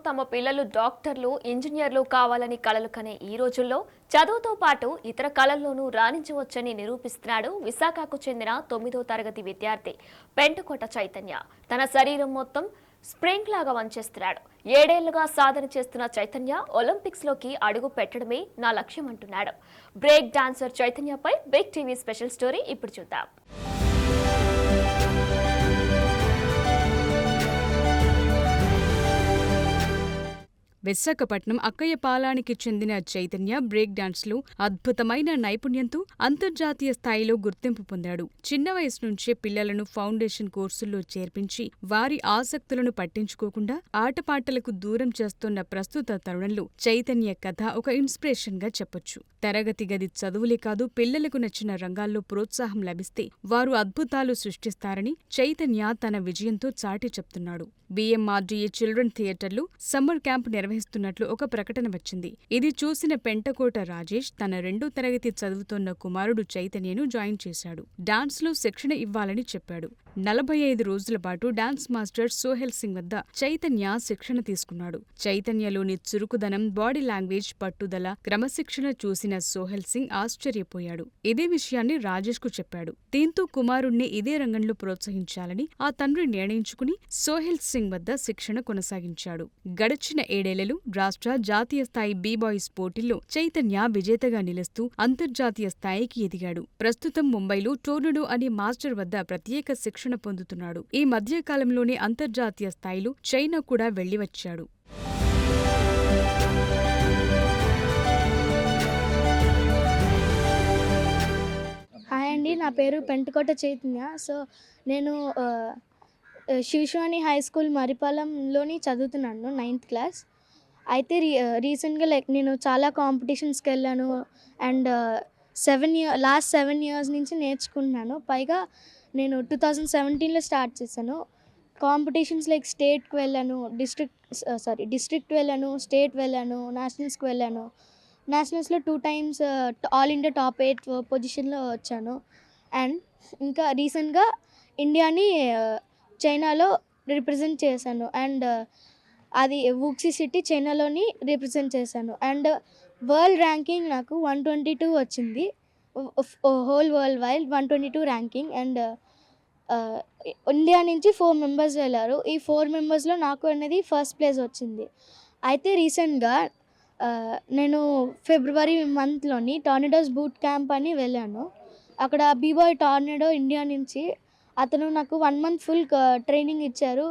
తమ పిల్లలు డాక్టర్లు, ఇంజనీర్లు కావాలని కలలు కనే ఈ రోజుల్లో చదువుతో పాటు ఇతర కళల్లోనూ రాణించవచ్చని నిరూపిస్తున్నాడు విశాఖకు చెందిన 9వ తరగతి విద్యార్థి పెంటకోట చైతన్య. తన శరీరం మొత్తం స్ప్రింగ్ లాగా వంచేస్తున్నాడు. 7 ఏళ్లుగా సాధన చేస్తున్న చైతన్య ఒలింపిక్స్ లోకి అడుగు పెట్టడమే నా లక్ష్యం అంటున్నాడు. బ్రేక్ డాన్సర్ చైతన్యపై బిగ్ టీవీ స్పెషల్ స్టోరీ ఇప్పుడు చూద్దాం. విశాఖపట్నం అక్కయ్యపాలానికి చెందిన చైతన్య బ్రేక్ డాన్స్లో అద్భుతమైన నైపుణ్యంతో అంతర్జాతీయ స్థాయిలో గుర్తింపు పొందాడు. చిన్న వయసు నుంచే పిల్లలను ఫౌండేషన్ కోర్సుల్లో చేర్పించి వారి ఆసక్తులను పట్టించుకోకుండా ఆటపాటలకు దూరం చేస్తున్న ప్రస్తుత తరుణంలో చైతన్య కథ ఒక ఇన్స్పిరేషన్ గా చెప్పొచ్చు. తరగతి గది చదువులే కాదు, పిల్లలకు నచ్చిన రంగాల్లో ప్రోత్సాహం లభిస్తే వారు అద్భుతాలు సృష్టిస్తారని చైతన్య తన విజయంతో చాటి చెప్తున్నాడు. BMRDA చిల్డ్రన్ థియేటర్లో సమ్మర్ క్యాంప్ నిర్వహిస్తున్నట్లు ఒక ప్రకటన వచ్చింది. ఇది చూసిన పెంటకోట రాజేష్ తన 2వ తరగతి చదువుతోన్న కుమారుడు చైతన్యను జాయిన్ చేశాడు. డాన్స్ లో శిక్షణ ఇవ్వాలని చెప్పాడు. 45 రోజుల పాటు డాన్స్ మాస్టర్ సోహెల్ సింగ్ వద్ద చైతన్య శిక్షణ తీసుకున్నాడు. చైతన్యలోని చురుకుదనం, బాడీ లాంగ్వేజ్, పట్టుదల, క్రమశిక్షణ చూసిన సోహెల్ సింగ్ ఆశ్చర్యపోయాడు. ఇదే విషయాన్ని రాజేష్ కు చెప్పాడు. దీంతో కుమారుణ్ణి ఇదే రంగంలో ప్రోత్సహించాలని ఆ తండ్రి నిర్ణయించుకుని సోహెల్ సింగ్ వద్ద శిక్షణ కొనసాగించాడు. గడిచిన 7 ఏళ్లలో రాష్ట్ర, జాతీయ స్థాయి బీ-బాయ్స్ పోటీల్లో చైతన్య విజేతగా నిలుస్తూ అంతర్జాతీయ స్థాయికి ఎదిగాడు. ప్రస్తుతం ముంబైలో టోర్నడో అనే మాస్టర్ వద్ద ప్రత్యేక శిక్షణ పొందుతున్నాడు. ఈ మధ్య కాలంలోనే అంతర్జాతీయ స్థాయిలో చైనా కూడా వెళ్లి వచ్చాడు. హాయ్ అండి, నా పేరు పెంటకోట చైతన్య. నేను శివశివాని హై స్కూల్ మరిపాలెంలోని చదువుతున్నాను, 9th క్లాస్. అయితే రీసెంట్గా నేను చాలా కాంపిటీషన్స్కి వెళ్ళాను అండ్ లాస్ట్ 7 years నుంచి నేర్చుకుంటున్నాను. పైగా నేను 2017లో స్టార్ట్ చేశాను. కాంపిటీషన్స్ లైక్ స్టేట్కి వెళ్ళాను, డిస్ట్రిక్ట్ వెళ్ళాను, స్టేట్ వెళ్ళాను, నేషనల్స్కి వెళ్ళాను. నేషనల్స్లో 2 times ఆల్ ఇండియా టాప్ 8 పొజిషన్లో వచ్చాను. అండ్ ఇంకా రీసెంట్గా ఇండియాని చైనాలో రిప్రజెంట్ చేశాను. అండ్ అది వూక్సీ సిటీ చైనాలోని రిప్రజెంట్ చేశాను. అండ్ వరల్డ్ ర్యాంకింగ్ నాకు 122 వచ్చింది. Whole world wide 122 ranking. And India నుంచి 4 members వెళ్ళారు. ఈ 4 membersలో నాకు అనేది ఫస్ట్ ప్లేస్ వచ్చింది. అయితే రీసెంట్గా నేను ఫిబ్రవరి మంత్లోని టోర్నడోస్ బూట్ క్యాంప్ అని వెళ్ళాను. అక్కడ బీ-బాయ్ టోర్నడో ఇండియా నుంచి అతను నాకు 1 month ఫుల్ ట్రైనింగ్ ఇచ్చారు.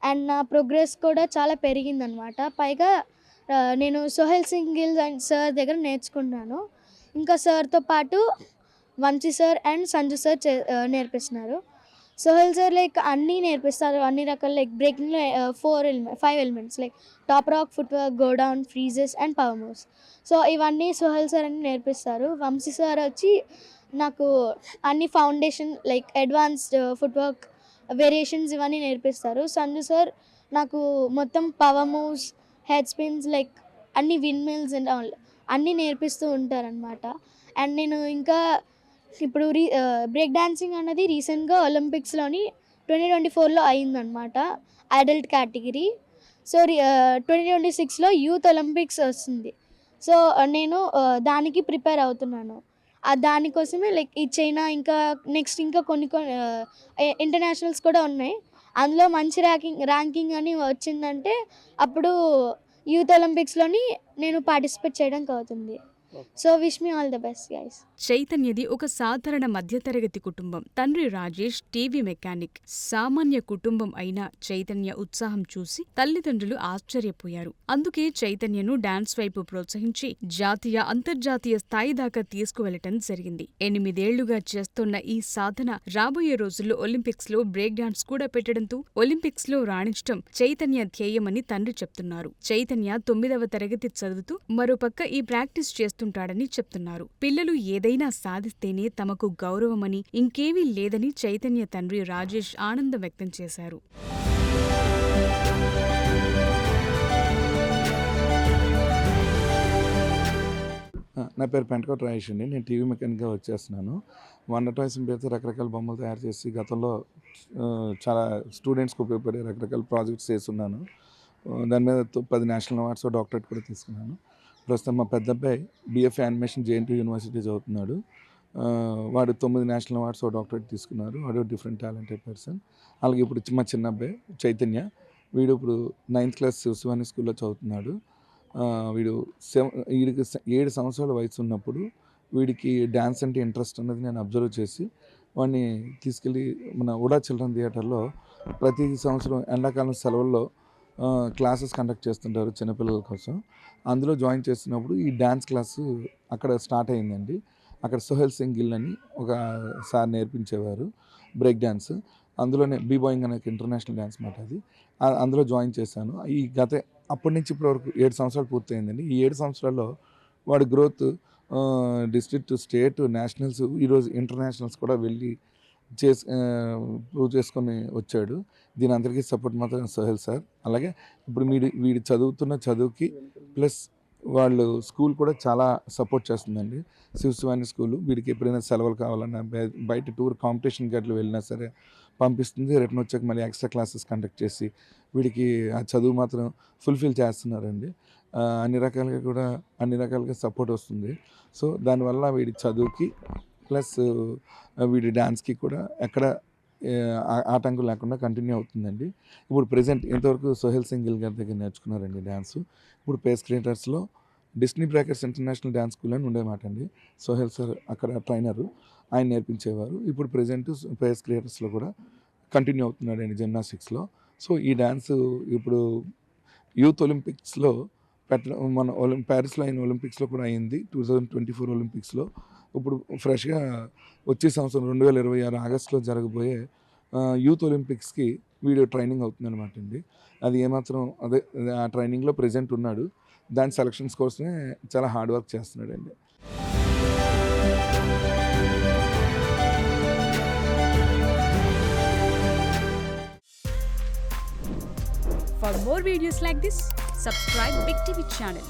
అండ్ నా ప్రోగ్రెస్ కూడా చాలా పెరిగిందనమాట. పైగా నేను సోహెల్ సింగ్ అండ్ సార్ దగ్గర నేర్చుకున్నాను. ఇంకా సార్తో పాటు Vamsi sir and Sanju sir నేర్పిస్తున్నారు. సోహెల్ సార్ లైక్ అన్నీ నేర్పిస్తారు, అన్ని రకాల లైక్ బ్రేకింగ్లో 5 elements like top rock, footwork, go down, freezes and power moves. So ఇవన్నీ సోహెల్ సార్ అని నేర్పిస్తారు. వంశీ సార్ వచ్చి నాకు అన్ని foundation like advanced foot work, variations ఇవన్నీ నేర్పిస్తారు. సంజు సార్ నాకు మొత్తం power moves, head spins, like అన్ని విండ్ మిల్స్ అండ్ ఆల్ అన్నీ నేర్పిస్తూ ఉంటారనమాట. అండ్ నేను ఇంకా ఇప్పుడు బ్రేక్ డాన్సింగ్ అన్నది రీసెంట్గా ఒలింపిక్స్లోని 2024లో అయిందనమాట, అడల్ట్ కేటగిరీ. సో 2026లో యూత్ ఒలింపిక్స్ వస్తుంది. సో నేను దానికి ప్రిపేర్ అవుతున్నాను. దానికోసమే లైక్ ఈ చైనా ఇంకా నెక్స్ట్ ఇంకా కొన్ని ఇంటర్నేషనల్స్ కూడా ఉన్నాయి. అందులో మంచి ర్యాంకింగ్ అని వచ్చిందంటే అప్పుడు యూత్ ఒలింపిక్స్లోని నేను పార్టిసిపేట్ చేయడానికి అవుతుంది. So wish me all the best guys. చైతన్యది ఒక సాధారణ మధ్యతరగతి కుటుంబం. తండ్రి రాజేష్ టీవీ మెకానిక్. సామాన్య కుటుంబం అయిన చైతన్య ఉత్సాహం చూసి తల్లిదండ్రులు ఆశ్చర్యపోయారు. అందుకే చైతన్యను డాన్స్ వైపు ప్రోత్సహించి జాతీయ, అంతర్జాతీయ స్థాయి దాకా తీసుకువెళ్లటం జరిగింది. 8 ఏళ్లుగా చేస్తున్న ఈ సాధన రాబోయే రోజుల్లో ఒలింపిక్స్ లో బ్రేక్ డాన్స్ కూడా పెట్టడంతో ఒలింపిక్స్ లో రాణించటం చైతన్య ధ్యేయమని తండ్రి చెప్తున్నారు. చైతన్య 9వ తరగతి చదువుతూ మరోపక్క ఈ ప్రాక్టీస్ చేస్తుంటాడని చెప్తున్నారు. పిల్లలు ఏదైనా సాధిస్తేనే తమకు గౌరవమని, ఇంకేమీ లేదని చైతన్య తండ్రి రాజేష్ ఆనందం వ్యక్తం చేశారు. నా పేరు పెంటకోట రాజేష్ అండి. నేను టీవీ మెకానిక్గా వచ్చేస్తున్నాను. వండర్ టాయ్స్ పేరుతో రకరకాల బొమ్మలు తయారు చేసి గతంలో చాలా స్టూడెంట్స్కి ఉపయోగపడే రకరకాల ప్రాజెక్ట్స్ చేస్తున్నాను. దాని మీద 10 నేషనల్ అవార్డ్స్, డాక్టరేట్ కూడా తీసుకున్నాను. ప్రస్తుతం మా పెద్ద అబ్బాయి BFA యానిమేషన్ JNT యూనివర్సిటీ చదువుతున్నాడు. వాడు 9 నేషనల్ అవార్డ్స్, డాక్టరేట్ తీసుకున్నారు. వాడు డిఫరెంట్ టాలెంటెడ్ పర్సన్. అలాగే ఇప్పుడు మా చిన్న అబ్బాయి చైతన్య, వీడు ఇప్పుడు 9th క్లాస్ శివాని స్కూల్లో చదువుతున్నాడు. వీడికి 7 సంవత్సరాల వయసు ఉన్నప్పుడు వీడికి డ్యాన్స్ అంటే ఇంట్రెస్ట్ అన్నది నేను అబ్జర్వ్ చేసి వాడిని తీసుకెళ్ళి మన ఉడా చిల్డ్రన్ థియేటర్లో ప్రతి సంవత్సరం ఎండాకాలం సెలవుల్లో క్లాసెస్ కండక్ట్ చేస్తుంటారు చిన్నపిల్లల కోసం. అందులో జాయిన్ చేస్తున్నప్పుడు ఈ డ్యాన్స్ క్లాసు అక్కడ స్టార్ట్ అయిందండి. అక్కడ సోహెల్ సింగ్ గిల్ అని ఒక సార్ నేర్పించేవారు బ్రేక్ డ్యాన్స్. అందులోనే బీబాయింగ్ అనే ఇంటర్నేషనల్ డ్యాన్స్ మాట అది. అందులో జాయిన్ చేశాను. అప్పటి నుంచి ఇప్పటి వరకు 7 సంవత్సరాలు పూర్తయిందండి. ఈ 7 సంవత్సరాల్లో వాడి గ్రోత్ డిస్ట్రిక్ట్, స్టేట్, నేషనల్స్, ఈరోజు ఇంటర్నేషనల్స్ కూడా వెళ్ళి ప్రూవ్ చేసుకొని వచ్చాడు. దీని అందరికీ సపోర్ట్ మాత్రం సోహెల్ సార్. అలాగే ఇప్పుడు వీడి చదువుతున్న చదువుకి ప్లస్ వాళ్ళు స్కూల్ కూడా చాలా సపోర్ట్ చేస్తుందండి. శివాని స్కూలు వీడికి ఎప్పుడైనా సెలవులు కావాలన్నా, బయట టూర్ కాంపిటీషన్కి అట్లా వెళ్ళినా సరే పంపిస్తుంది. రిటర్న్ వచ్చాక మళ్ళీ ఎక్స్ట్రా క్లాసెస్ కండక్ట్ చేసి వీడికి ఆ చదువు మాత్రం ఫుల్ఫిల్ చేస్తున్నారండి. అన్ని రకాలుగా సపోర్ట్ వస్తుంది. సో దానివల్ల వీడి చదువుకి ప్లస్ వీడి డ్యాన్స్కి కూడా ఎక్కడ ఆటంకం లేకుండా కంటిన్యూ అవుతుందండి. ఇప్పుడు ప్రెజెంట్ ఇంతవరకు సోహెల్ సింగ్ గిల్ గారి దగ్గర నేర్చుకున్నారండి డ్యాన్స్. ఇప్పుడు పేస్ క్రియేటర్స్లో Disney breakers international dance school అని ఉండేమాట అండి. సోహెల్ సార్ అక్కడ ట్రైనరు, ఆయన నేర్పించేవారు. ఇప్పుడు ప్రెజెంట్ పేస్ క్రియేటర్స్లో కూడా కంటిన్యూ అవుతున్నాడండి జిమ్నాస్టిక్స్లో. సో ఈ డ్యాన్స్ ఇప్పుడు యూత్ ఒలింపిక్స్లో మన ప్యారిస్లో అయిన ఒలింపిక్స్లో కూడా అయింది. 2024 ఒలింపిక్స్లో. ఇప్పుడు ఫ్రెష్గా వచ్చే సంవత్సరం 2026 ఆగస్టులో జరగబోయే యూత్ ఒలింపిక్స్కి వీడియో ట్రైనింగ్ అవుతుందన్నమాట అండి. అది ఏమాత్రం ఆ ట్రైనింగ్లో ప్రెజెంట్ ఉన్నాడు. దాని సెలక్షన్స్ కోసమే చాలా హార్డ్ వర్క్ చేస్తున్నాడండి. For more videos like this, subscribe Big TV channel.